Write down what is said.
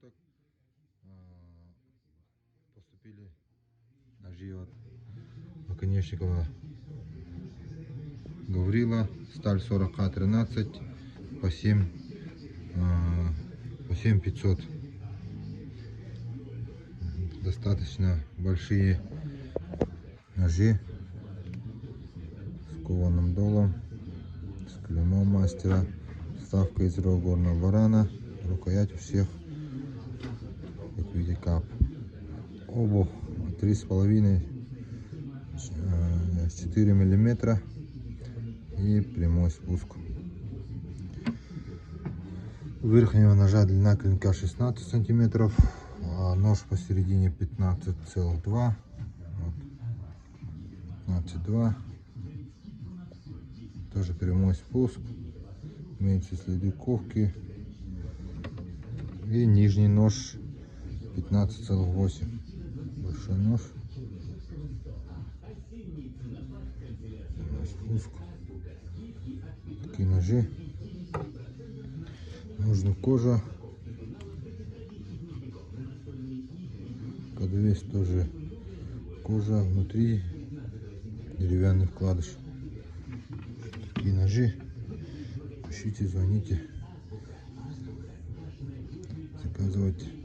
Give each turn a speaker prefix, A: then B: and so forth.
A: суток поступили ножи от Наконечникова Гаврила, сталь 40К13 по 7500. Достаточно большие ножи с кованым долом, с клеймом мастера, вставка из рога горного барана, рукоять у всех, как видите, кап. Обух 3,5-4 мм и прямой спуск. У верхнего ножа длина клинка 16 сантиметров, а нож посередине 15,2. Вот. 15,2. Тоже прямой спуск, имеются следы ковки. И нижний нож 15,8. Большой нож. Спуск. Такие ножи. Нужна кожа. Подвес тоже кожа, внутри деревянный вкладыш. Такие ножи. Пишите, звоните, заказывайте.